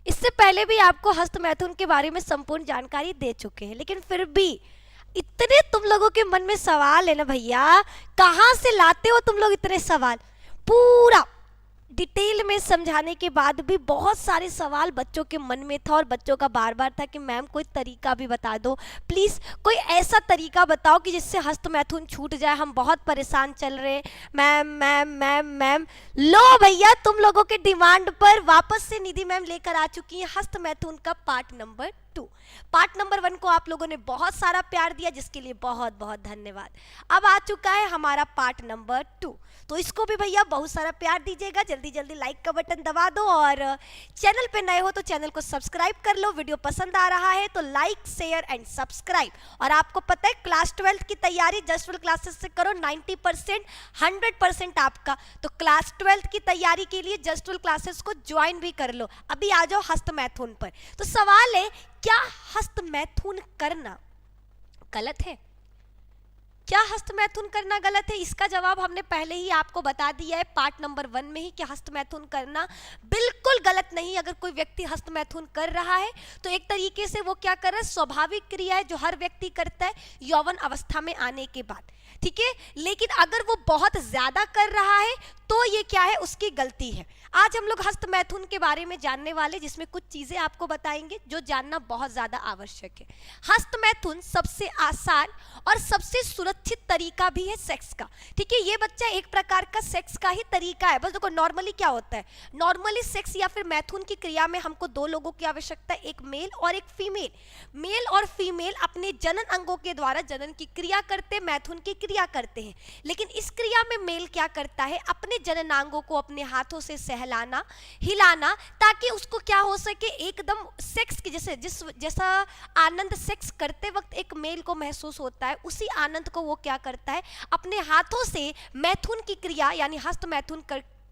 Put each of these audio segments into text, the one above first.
इससे पहले भी आपको हस्त मैथुन के बारे में संपूर्ण जानकारी दे चुके हैं, लेकिन फिर भी इतने तुम लोगों के मन में सवाल है ना भैया, कहाँ से लाते हो तुम लोग इतने सवाल। पूरा डिटेल में समझाने के बाद भी बहुत सारे सवाल बच्चों के मन में था और बच्चों का बार बार था कि मैम कोई तरीका भी बता दो प्लीज़, कोई ऐसा तरीका बताओ कि जिससे हस्त मैथुन छूट जाए, हम बहुत परेशान चल रहे हैं मैम मैम मैम मैम। लो भैया, तुम लोगों के डिमांड पर वापस से निधि मैम लेकर आ चुकी हैं हस्त मैथुन का पार्ट नंबर 2। पार्ट नंबर 1 को आप लोगों ने बहुत सारा प्यार दिया, जिसके लिए बहुत बहुत धन्यवाद। अब आ चुका है हमारा पार्ट नंबर 2, तो इसको भी भैया बहुत सारा प्यार दीजिएगा। जल्दी जल्दी लाइक का बटन दबा दो और चैनल पे नए हो तो चैनल को सब्सक्राइब कर लो। वीडियो पसंद आ रहा है तो लाइक शेयर एंड सब्सक्राइब। और आपको पता है क्लास 12 की तैयारी जस्ट क्लासेस से करो, 90% 100% आपका। तो क्लास 12 की तैयारी के लिए जस्ट क्लासेस को ज्वाइन भी कर लो। अभी आ जाओ हस्त मैथुन पर। तो सवाल है, क्या हस्त मैथुन करना गलत है? क्या हस्त मैथुन करना गलत है? इसका जवाब हमने पहले ही आपको बता दिया है पार्ट नंबर 1 में ही कि हस्त मैथुन करना बिल्कुल गलत नहीं। अगर कोई व्यक्ति हस्त मैथुन कर रहा है तो एक तरीके से वो क्या कर रहा है, स्वाभाविक क्रिया है जो हर व्यक्ति करता है यौवन अवस्था में आने के बाद, ठीक है। लेकिन अगर वो बहुत ज्यादा कर रहा है तो ये क्या है, उसकी गलती है। आज हम लोग हस्त मैथुन के बारे में जानने वाले, जिसमें कुछ चीजें आपको बताएंगे जो जानना बहुत ज्यादा आवश्यक है। हस्त मैथुन सबसे आसान और सबसे सुरक्षित तरीका भी है सेक्स का, ठीक है। ये बच्चा एक प्रकार का सेक्स का ही तरीका है। बस देखो नॉर्मली क्या होता है, नॉर्मली सेक्स या फिर मैथुन की क्रिया में हमको 2 लोगों की आवश्यकता है, एक मेल और एक फीमेल। मेल और फीमेल अपने जनन अंगों के द्वारा जनन की क्रिया करते, मैथुन की क्रिया करते हैं। लेकिन इस क्रिया में मेल क्या करता है, अपने जननांगों को अपने हाथों से सहलाना, हिलाना, ताकि उसको क्या हो सके, एकदम सेक्स की जैसा आनंद सेक्स करते वक्त एक मेल को महसूस होता है, उसी आनंद को वो क्या करता है, अपने हाथों से मैथुन की क्रिया यानी हस्त मैथुन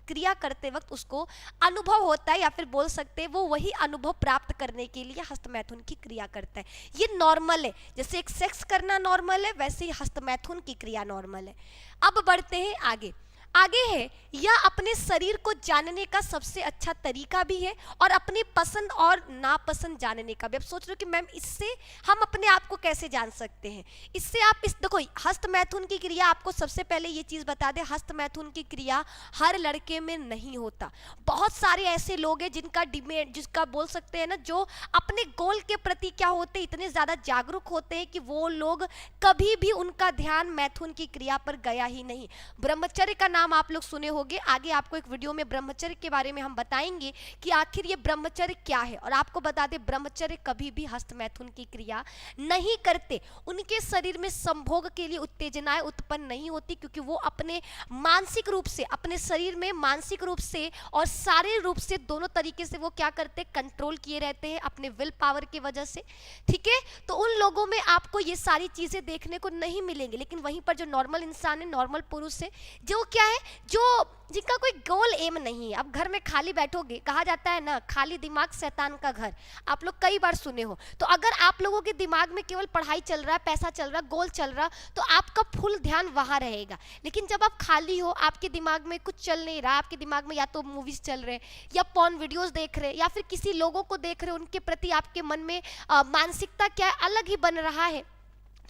क्रिया करते वक्त उसको अनुभव होता है, या फिर बोल सकते हैं वो वही अनुभव प्राप्त करने के लिए हस्त मैथुन की क्रिया करता है। ये नॉर्मल है, जैसे एक सेक्स करना नॉर्मल है वैसे ही हस्त मैथुन की क्रिया नॉर्मल है। अब बढ़ते हैं आगे। आगे है, यह अपने शरीर को जानने का सबसे अच्छा तरीका भी है और अपनी पसंद और नापसंद जानने का भी। अब सोच रहे हो कि मैम इससे हम अपने आप को कैसे जान सकते हैं? इससे आप देखो, हस्त मैथुन की क्रिया, आपको सबसे पहले ये चीज बता दें, हस्त मैथुन की क्रिया हर लड़के में नहीं होता। बहुत सारे ऐसे लोग हैं जिनका डिमेंड, जिसका बोल सकते हैं ना, जो अपने गोल के प्रति क्या होते, इतने ज्यादा जागरूक होते हैं कि वो लोग कभी भी उनका ध्यान मैथुन की क्रिया पर गया ही नहीं। ब्रह्मचर्य का नाम आप लोग सुने होंगे, आगे आपको एक वीडियो में ब्रह्मचर्य के बारे में हम बताएंगे कि आखिर ये ब्रह्मचर्य क्या है। और आपको बता दें, ब्रह्मचर्य कभी भी हस्त मैथुन की क्रिया नहीं करते। उनके शरीर में संभोग के लिए उत्तेजनाएं उत्पन्न नहीं होती, क्योंकि वो अपने मानसिक रूप से, अपने शरीर में मानसिक रूप से और शारीरिक रूप से दोनों तरीके से वो क्या करते, कंट्रोल किए रहते हैं अपने विल पावर की वजह से, ठीक है। तो उन लोगों में आपको ये सारी चीजें देखने को नहीं मिलेंगी। लेकिन वहीं पर जो नॉर्मल इंसान है, नॉर्मल पुरुष है, जो क्या है, जो जिनका कोई गोल एम नहीं है। अब घर में खाली बैठोगे, कहा जाता है ना, खाली दिमाग शैतान का घर, आप लोग कई बार सुने हो। तो अगर आप लोगों के दिमाग में केवल पढ़ाई चल रहा है, पैसा चल रहा है, गोल चल रहा, तो आपका फुल ध्यान वहां रहेगा। लेकिन जब आप खाली हो, आपके दिमाग में कुछ चल नहीं रहा, आपके दिमाग में या तो मूवीज चल रहे, या पॉर्न वीडियोस देख रहे, या फिर किसी लोगों को देख रहे, उनके प्रति आपके मन में मानसिकता क्या है, अलग ही बन रहा है,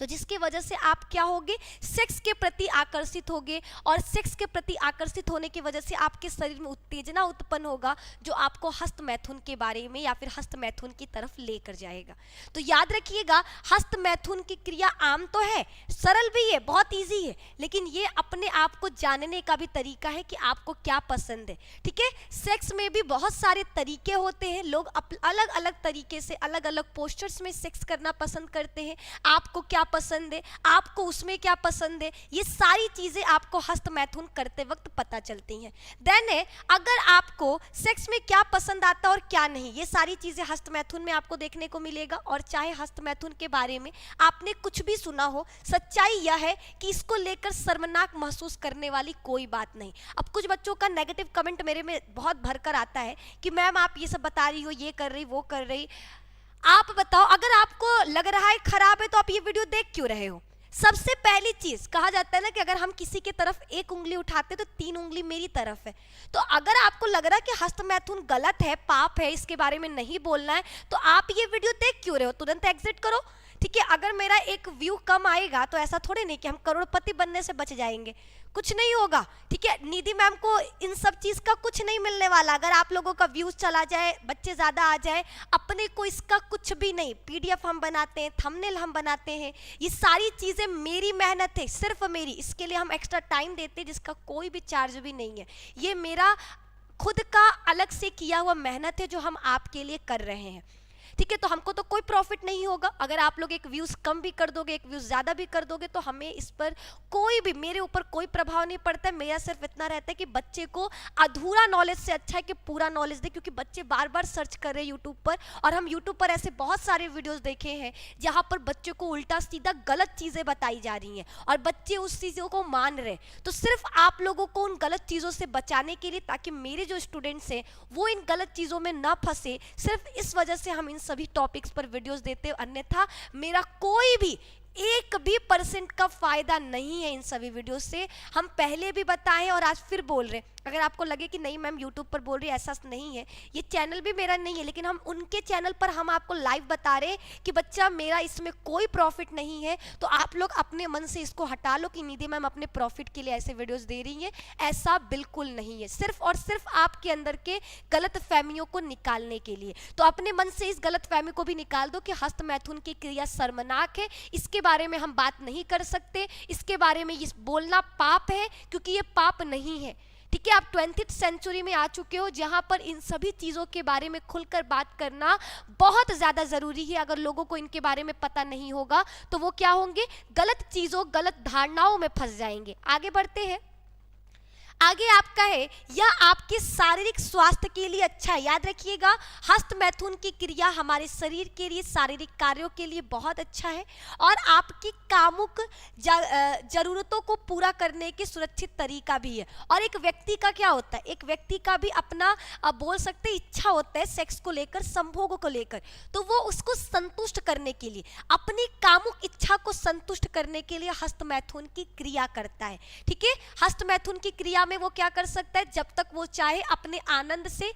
तो जिसकी वजह से आप क्या होगे, सेक्स के प्रति आकर्षित होगे। और सेक्स के प्रति आकर्षित होने की वजह से आपके शरीर में उत्तेजना उत्पन्न होगा, जो आपको हस्त मैथुन के बारे में या फिर हस्त मैथुन की तरफ लेकर जाएगा। तो याद रखिएगा, हस्त मैथुन की क्रिया आम तो है, सरल भी है, बहुत इजी है, लेकिन ये अपने आप को जानने का भी तरीका है कि आपको क्या पसंद है, ठीक है। सेक्स में भी बहुत सारे तरीके होते हैं, लोग अलग अलग तरीके से अलग अलग पोस्चर्स में सेक्स करना पसंद करते हैं। आपको क्या पसंद है, आपको उसमें क्या पसंद है, ये सारी चीजें आपको हस्त मैथुन करते वक्त पता चलती हैं। देन है, अगर आपको सेक्स में क्या पसंद आता है और क्या नहीं, ये सारी चीजें हस्त मैथुन में आपको देखने को मिलेगा। और चाहे हस्त मैथुन के बारे में आपने कुछ भी सुना हो, सच्चाई यह है कि इसको लेकर शर्मनाक महसूस करने वाली कोई बात नहीं। अब कुछ बच्चों का नेगेटिव कमेंट मेरे में बहुत भरकर आता है कि मैम आप ये सब बता रही हो, ये कर रही, वो कर रही। आप बताओ, अगर आपको लग रहा है खराब है तो आप ये वीडियो देख क्यों रहे हो? सबसे पहली चीज कहा जाता है ना कि अगर हम किसी की तरफ एक उंगली उठाते तो 3 उंगली मेरी तरफ है। तो अगर आपको लग रहा है कि हस्तमैथुन गलत है, पाप है, इसके बारे में नहीं बोलना है, तो आप ये वीडियो देख क्यों रहे हो? तुरंत एग्जिट करो। ठीक है, अगर मेरा एक व्यू कम आएगा तो ऐसा थोड़ी नहीं कि हम करोड़पति बनने से बच जाएंगे, कुछ नहीं होगा। ठीक है, निधि मैम को इन सब चीज का कुछ नहीं मिलने वाला। अगर आप लोगों का व्यूज चला जाए, बच्चे ज्यादा आ जाए, अपने को इसका कुछ भी नहीं। पीडीएफ हम बनाते हैं, थंबनेल हम बनाते हैं, ये सारी चीजें मेरी मेहनत है, सिर्फ मेरी। इसके लिए हम एक्स्ट्रा टाइम देते हैं जिसका कोई भी चार्ज भी नहीं है। ये मेरा खुद का अलग से किया हुआ मेहनत है जो हम आपके लिए कर रहे हैं। ठीक है, तो हमको तो कोई प्रॉफिट नहीं होगा। अगर आप लोग एक व्यूज कम भी कर दोगे, एक व्यूज ज्यादा भी कर दोगे, तो हमें इस पर कोई भी, मेरे ऊपर कोई प्रभाव नहीं पड़ता है। मेरा सिर्फ इतना रहता है कि बच्चे को अधूरा नॉलेज से अच्छा है कि पूरा नॉलेज दे, क्योंकि बच्चे बार बार सर्च कर रहे हैं यूट्यूब पर, और हम यूट्यूब पर ऐसे बहुत सारे वीडियोस देखे हैं जहाँ पर बच्चों को उल्टा सीधा गलत चीजें बताई जा रही हैं और बच्चे उस चीजों को मान रहे। तो सिर्फ आप लोगों को उन गलत चीजों से बचाने के लिए, ताकि मेरे जो स्टूडेंट्स हैं वो इन गलत चीजों में ना फंसे, सिर्फ इस वजह से हम इन सभी टॉपिक्स पर वीडियोस देते हैं। अन्यथा मेरा कोई भी 1% का फायदा नहीं है इन सभी वीडियो से। हम पहले भी बताएं और आज फिर बोल रहे हैं। अगर आपको लगे कि नहीं मैम यूट्यूब पर बोल रही है, ऐसा नहीं है, ये चैनल भी मेरा नहीं है, लेकिन हम उनके चैनल पर हम आपको लाइव बता रहे हैं कि बच्चा मेरा इसमें कोई प्रॉफिट नहीं है। तो आप लोग अपने मन से इसको हटा लो कि निधि मैम अपने प्रॉफिट के लिए ऐसे वीडियोस दे रही हैं। ऐसा बिल्कुल नहीं है, सिर्फ और सिर्फ आपके अंदर के गलत फहमियों को निकालने के लिए। तो अपने मन से इस गलत फहमी को भी निकाल दो कि हस्तमैथुन की क्रिया शर्मनाक है, इसके बारे में हम बात नहीं कर सकते, इसके बारे में ये बोलना पाप है, क्योंकि ये पाप नहीं है। ठीक है, आप 20th सेंचुरी में आ चुके हो जहां पर इन सभी चीज़ों के बारे में खुलकर बात करना बहुत ज़्यादा ज़रूरी है। अगर लोगों को इनके बारे में पता नहीं होगा तो वो क्या होंगे, गलत चीज़ों, गलत धारणाओं में फंस जाएंगे। आगे बढ़ते हैं। आगे आपका है, यह आपके शारीरिक स्वास्थ्य के लिए अच्छा है। याद रखिएगा, हस्तमैथुन की क्रिया हमारे शरीर के लिए, शारीरिक कार्यों के लिए बहुत अच्छा है और आपकी कामुक जरूरतों को पूरा करने के सुरक्षित तरीका भी है। और एक व्यक्ति का क्या होता है, एक व्यक्ति का भी अपना बोल सकते इच्छा होता है सेक्स को लेकर, संभोगों को लेकर, तो वो उसको संतुष्ट करने के लिए, अपनी कामुक इच्छा को संतुष्ट करने के लिए हस्तमैथुन की क्रिया करता है। ठीक है, हस्तमैथुन की क्रिया में वो क्या कर सकता है, जब तक वो चाहे अपने आनंद से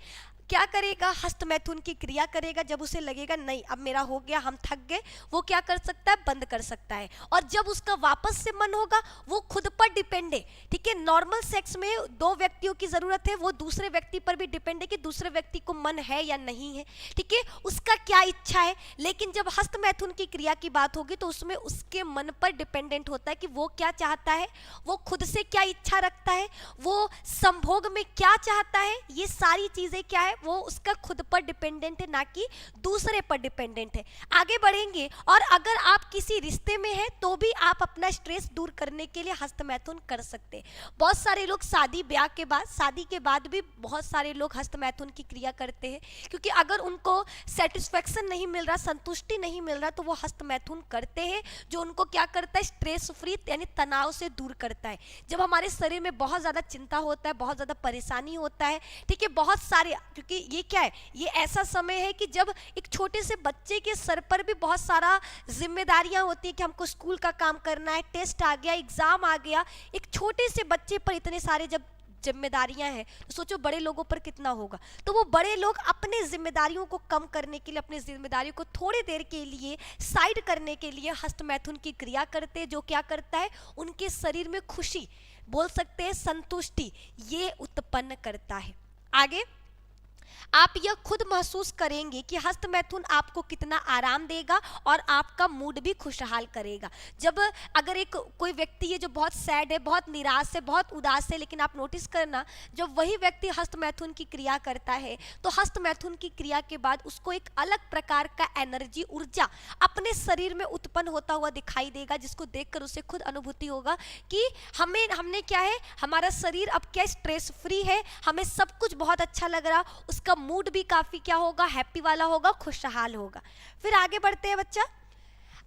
क्या करेगा, हस्तमैथुन की क्रिया करेगा। जब उसे लगेगा नहीं अब मेरा हो गया, हम थक गए, वो क्या कर सकता है, बंद कर सकता है। और जब उसका वापस से मन होगा, वो खुद पर डिपेंड है। ठीक है, नॉर्मल सेक्स में 2 व्यक्तियों की जरूरत है, वो दूसरे व्यक्ति पर भी डिपेंड है कि दूसरे व्यक्ति को मन है या नहीं है। ठीक है, उसका क्या इच्छा है। लेकिन जब हस्तमैथुन की क्रिया की बात होगी तो उसमें उसके मन पर डिपेंडेंट होता है कि वो क्या चाहता है, वो खुद से क्या इच्छा रखता है, वो संभोग में क्या चाहता है। ये सारी चीजें क्या है, वो उसका खुद पर डिपेंडेंट है, ना कि दूसरे पर डिपेंडेंट है। आगे बढ़ेंगे, और अगर आप किसी रिश्ते में हैं तो भी आप अपना स्ट्रेस दूर करने के लिए हस्तमैथुन कर सकते हैं। बहुत सारे लोग शादी ब्याह के बाद, शादी के बाद भी बहुत सारे लोग हस्तमैथुन की क्रिया करते हैं, क्योंकि अगर उनको सेटिस्फेक्शन नहीं मिल रहा, संतुष्टि नहीं मिल रहा, तो वो हस्तमैथुन करते हैं, जो उनको क्या करता है, स्ट्रेस फ्री यानी तनाव से दूर करता है। जब हमारे शरीर में बहुत ज़्यादा चिंता होता है, बहुत ज़्यादा परेशानी होता है, ठीक है, बहुत सारे, क्योंकि ये क्या है, ये ऐसा समय है कि जब एक छोटे से बच्चे के सर पर भी बहुत सारा जिम्मेदारियां होती है कि हमको स्कूल का काम करना है, टेस्ट आ गया, एग्जाम आ गया। एक छोटे से बच्चे पर इतने सारे जब जिम्मेदारियां हैं तो सोचो बड़े लोगों पर कितना होगा। तो वो बड़े लोग अपने जिम्मेदारियों को कम करने के लिए, अपनी जिम्मेदारियों को थोड़ी देर के लिए साइड करने के लिए हस्तमैथुन की क्रिया करते हैं, जो क्या करता है, उनके शरीर में खुशी, बोल सकते हैं संतुष्टि, ये उत्पन्न करता है। आगे आप यह खुद महसूस करेंगे कि हस्तमैथुन आपको कितना आराम देगा और आपका मूड भी खुशहाल करेगा। जब अगर एक कोई व्यक्ति है जो बहुत सैड है, बहुत निराश है, बहुत उदास है, लेकिन आप नोटिस करना जब वही व्यक्ति हस्तमैथुन की क्रिया करता है तो हस्तमैथुन की क्रिया के बाद उसको एक अलग प्रकार का एनर्जी, ऊर्जा अपने शरीर में उत्पन्न होता हुआ दिखाई देगा, जिसको देखकर उसे खुद अनुभूति होगा कि हमने क्या है, हमारा शरीर अब क्या स्ट्रेस फ्री है, हमें सब कुछ बहुत अच्छा लग रहा, उसका मूड भी काफी क्या होगा, हैप्पी वाला होगा, खुशहाल होगा। फिर आगे बढ़ते हैं बच्चा।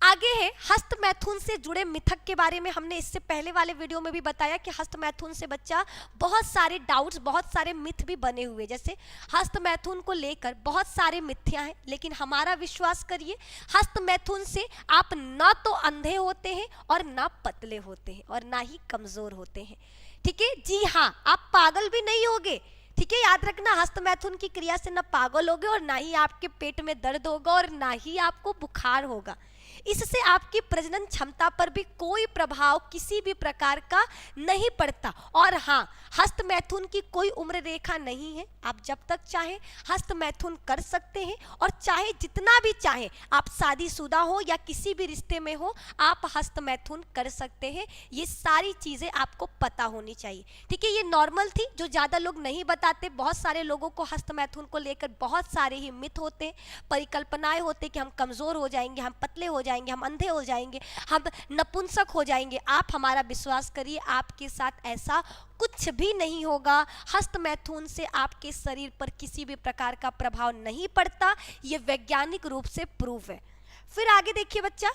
आगे है हस्त मैथुन से जुड़े मिथक के बारे में। हमने इससे पहले वाले वीडियो में भी बताया कि हस्त मैथुन से बच्चा बहुत सारे डाउट्स, बहुत सारे मिथ भी बने हुए। जैसे हस्त मैथुन को लेकर बहुत सारे मिथ्या हैं, लेकिन हमारा विश्वास करिए हस्त मैथुन से आप ना तो अंधे होते हैं और ना पतले होते हैं और ना ही कमजोर होते हैं। ठीक है जी हाँ, आप पागल भी नहीं होगे। ठीक है, याद रखना हस्त मैथुन की क्रिया से ना पागल होगे और ना ही आपके पेट में दर्द होगा और ना ही आपको बुखार होगा। इससे आपकी प्रजनन क्षमता पर भी कोई प्रभाव किसी भी प्रकार का नहीं पड़ता। और हाँ, हस्त मैथुन की कोई उम्र रेखा नहीं है। आप जब तक चाहे हस्त मैथुन कर सकते हैं और चाहे जितना भी चाहे, आप शादीशुदा हो या किसी भी रिश्ते में हो, आप हस्त मैथुन कर सकते हैं। ये सारी चीजें आपको पता होनी चाहिए। ठीक है, ये नॉर्मल थी, जो ज्यादा लोग नहीं बताते। बहुत सारे लोगों को हस्त मैथुन को लेकर बहुत सारे ही मिथ होते हैं, परिकल्पनाएं होते कि हम कमजोर हो जाएंगे, हम पतले हो जाएंगे, हम अंधे हो जाएंगे, हम नपुंसक हो जाएंगे। आप हमारा विश्वास करिए, आपके साथ ऐसा कुछ भी नहीं होगा। हस्त मैथुन से आपके शरीर पर किसी भी प्रकार का प्रभाव नहीं पड़ता। ये वैज्ञानिक रूप से प्रूफ है। फिर आगे देखिए बच्चा,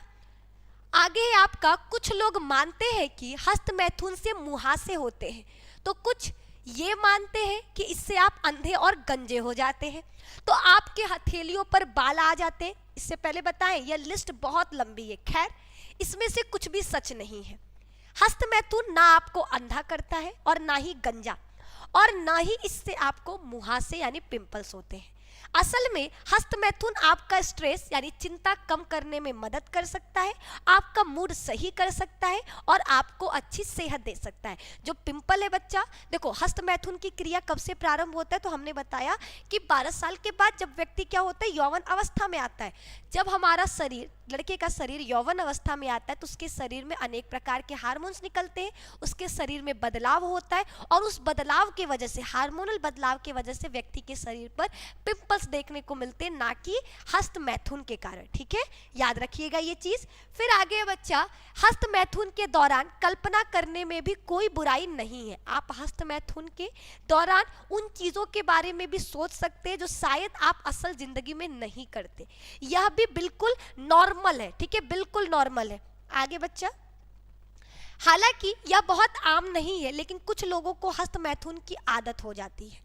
आगे है आपका, कुछ लोग मानते हैं कि हस्त मैथुन से मुहासे होते हैं, तो कुछ ये मानते हैं कि इससे आप अंधे और गंजे हो जाते हैं, तो आपके हथेलियों पर बाल आ जाते हैं। इससे पहले बताएं, यह लिस्ट बहुत लंबी है। खैर, इसमें से कुछ भी सच नहीं है। हस्त मैथुन ना आपको अंधा करता है और ना ही गंजा, और ना ही इससे आपको मुहासे यानी पिंपल्स होते हैं। असल में हस्त मैथुन आपका स्ट्रेस यानी चिंता कम करने में मदद कर सकता है, आपका मूड सही कर सकता है और आपको अच्छी सेहत दे सकता है। जो पिंपल है बच्चा, देखो हस्त मैथुन की क्रिया कब से प्रारंभ होता है, तो हमने बताया कि 12 साल के बाद जब व्यक्ति क्या होता है, यौवन अवस्था में आता है। जब हमारा शरीर, लड़के का शरीर यौवन अवस्था में आता है, तो उसके शरीर में अनेक प्रकार के हार्मोन्स निकलते हैं, उसके शरीर में बदलाव होता है, और उस बदलाव के वजह से, हार्मोनल बदलाव के वजह से व्यक्ति के शरीर पर पिंपल्स देखने को मिलते हैं, ना कि हस्त मैथुन के कारण। ठीक है, याद रखिएगा ये चीज। फिर आगे बच्चा, हस्त मैथुन के दौरान कल्पना करने में भी कोई बुराई नहीं है। आप हस्त मैथुन के दौरान उन चीजों के बारे में भी सोच सकते हैं जो शायद आप असल जिंदगी में नहीं करते। यह भी बिल्कुल नॉर्मल है। ठीक है, बिल्कुल नॉर्मल है। आगे बच्चा, हालांकि यह बहुत आम नहीं है, लेकिन कुछ लोगों को हस्त मैथुन की आदत हो जाती है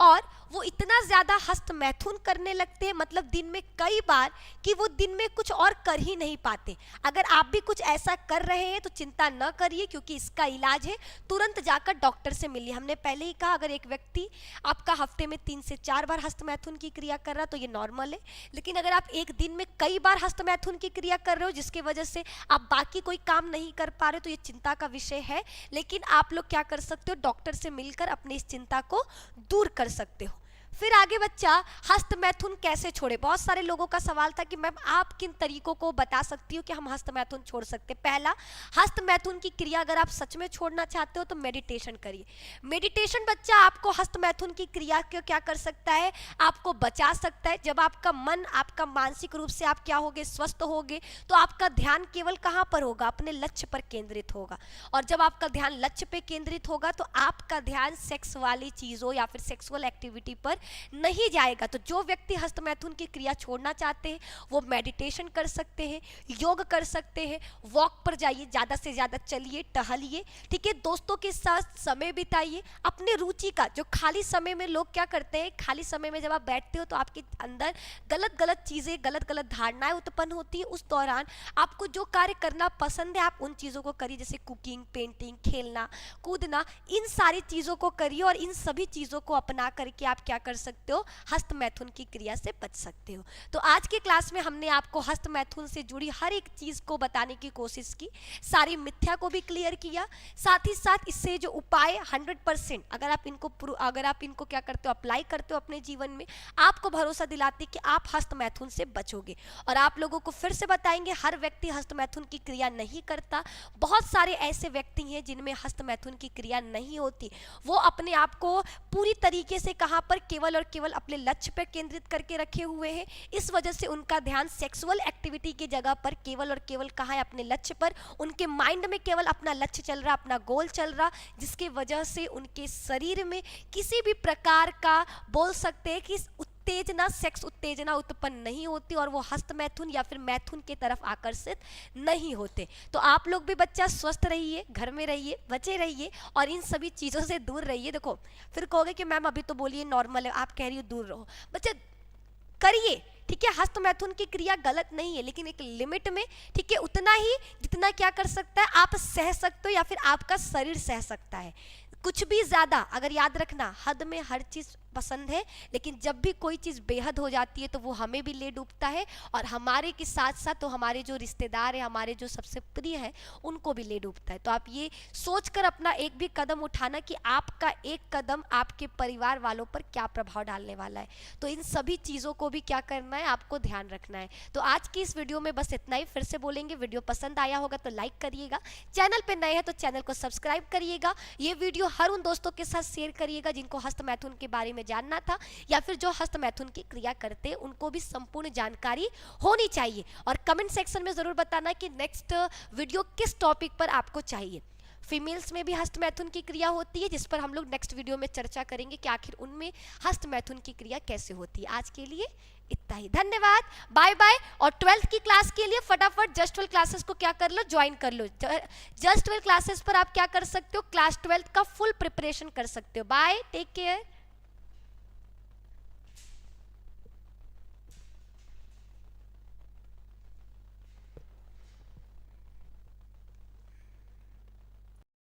और वो इतना ज्यादा हस्त मैथुन करने लगते हैं, मतलब दिन में कई बार, कि वो दिन में कुछ और कर ही नहीं पाते। अगर आप भी कुछ ऐसा कर रहे हैं तो चिंता न करिए, क्योंकि इसका इलाज है, तुरंत जाकर डॉक्टर से मिलिए। हमने पहले ही कहा, अगर एक व्यक्ति आपका हफ्ते में 3 से 4 बार हस्त मैथुन की क्रिया कर रहा है तो ये नॉर्मल है, लेकिन अगर आप एक दिन में कई बार हस्त मैथुन की क्रिया कर रहे हो जिसकी वजह से आप बाकी कोई काम नहीं कर पा रहे, तो ये चिंता का विषय है। लेकिन आप लोग क्या कर सकते हो, डॉक्टर से मिलकर अपनी इस चिंता को दूर कर सकते हो। फिर आगे बच्चा, हस्त मैथुन कैसे छोड़े। बहुत सारे लोगों का सवाल था कि मैम आप किन तरीकों को बता सकती हो कि हम हस्त मैथुन छोड़ सकते। पहला, हस्त मैथुन की क्रिया अगर आप सच में छोड़ना चाहते हो तो मेडिटेशन करिए। मेडिटेशन बच्चा आपको हस्त मैथुन की क्रिया को क्या कर सकता है, आपको बचा सकता है। जब आपका मन, आपका मानसिक रूप से आप क्या होगे, स्वस्थ होगे, तो आपका ध्यान केवल कहाँ पर होगा, अपने लक्ष्य पर केंद्रित होगा। और जब आपका ध्यान लक्ष्य पे केंद्रित होगा तो आपका ध्यान सेक्स वाली चीजों या फिर सेक्सुअल एक्टिविटी पर नहीं जाएगा। तो जो व्यक्ति हस्त मैथुन की क्रिया छोड़ना चाहते हैं वो मेडिटेशन कर सकते हैं, योग कर सकते हैं, वॉक पर जाइए, ज़्यादा से ज़्यादा चलिए, टहलिए। ठीक है, दोस्तों के साथ समय बिताइए, अपने रुचि का, जो खाली समय में लोग क्या करते हैं, खाली समय में जब आप बैठते हो तो आपके अंदर गलत गलत चीज़ें, गलत गलत धारणाएं उत्पन्न होती है। उस दौरान आपको जो कार्य करना पसंद है आप उन चीज़ों को करिए, जैसे कुकिंग, पेंटिंग, खेलना, कूदना, इन सारी चीज़ों को करिए और इन सभी चीज़ों को अपना करके आप क्या कर सकते हो, हस्त मैथुन की क्रिया से बच सकते हो। तो आज की क्लास में हमने आपको हस्त मैथुन से जुड़ी हर एक चीज को बताने की कोशिश की, सारी मिथ्या को भी क्लियर किया, साथ ही साथ इससे जो उपाय 100% अगर आप इनको क्या करते हो, अप्लाई करते हो अपने जीवन में, आपको भरोसा दिलाते कि आप हस्त मैथुन से बचोगे। और आप लोगों को फिर से बताएंगे, हर व्यक्ति हस्त मैथुन की क्रिया नहीं करता। बहुत सारे ऐसे व्यक्ति हैं जिनमें हस्त मैथुन की क्रिया नहीं होती, वो अपने आप को पूरी तरीके से कहां पर, केवल और केवल अपने लक्ष्य पर केंद्रित करके रखे हुए हैं। इस वजह से उनका ध्यान सेक्सुअल एक्टिविटी की जगह पर केवल और केवल कहाँ है, अपने लक्ष्य पर। उनके माइंड में केवल अपना लक्ष्य चल रहा, अपना गोल चल रहा, जिसकी वजह से उनके शरीर में किसी भी प्रकार का, बोल सकते हैं कि उत्तेजना, सेक्स उत्तेजना उत्पन्न नहीं होती और वो हस्त मैथुन या फिर मैथुन की तरफ आकर्षित नहीं होते। तो आप लोग भी बच्चा स्वस्थ रहिए, घर में रहिए, बचे रहिए और इन सभी चीज़ों से दूर रहिए। देखो फिर कहोगे कि मैम अभी तो बोलिए नॉर्मल है, आप कह रही हो दूर रहो। बच्चे करिए, ठीक है, हस्त मैथुन की क्रिया गलत नहीं है, लेकिन एक लिमिट में, ठीक है, उतना ही जितना क्या कर सकता है आप सह सकते हो या फिर आपका शरीर सह सकता है। कुछ भी ज़्यादा, अगर याद रखना, हद में हर चीज़ पसंद है, लेकिन जब भी कोई चीज़ बेहद हो जाती है तो वो हमें भी ले डूबता है और हमारे के साथ साथ तो हमारे जो रिश्तेदार हैं, हमारे जो सबसे प्रिय हैं, उनको भी ले डूबता है। तो आप ये सोचकर अपना एक भी कदम उठाना कि आपका एक कदम आपके परिवार वालों पर क्या प्रभाव डालने वाला है। तो इन सभी चीज़ों को भी क्या करना है, आपको ध्यान रखना है। तो आज की इस वीडियो में बस इतना ही। फिर से बोलेंगे, वीडियो पसंद आया होगा तो लाइक करिएगा, चैनल पर नए हैं तो चैनल को सब्सक्राइब करिएगा, ये वीडियो हर उन दोस्तों के साथ शेयर करिएगा जिनको हस्त मैथुन के बारे में जानना था या फिर जो हस्त मैथुन की क्रिया करते हैं, उनको भी संपूर्ण जानकारी होनी चाहिए। और कमेंट सेक्शन में जरूर बताना कि नेक्स्ट वीडियो किस टॉपिक पर आपको चाहिए। फीमेल्स में भी हस्त मैथुन की क्रिया होती है, जिस पर हम लोग नेक्स्ट वीडियो में चर्चा करेंगे कि आखिर उनमें हस्त मैथुन की क्रिया कैसे होती है। आज के लिए इतना ही, धन्यवाद, बाय बाय। और 12th की क्लास के लिए फटाफट जस्ट 12 क्लासेस को क्या कर लो, ज्वाइन कर लो। जस्ट 12 क्लासेस पर आप क्या कर सकते हो, क्लास 12th का फुल प्रिपरेशन कर सकते हो। Bye, take care.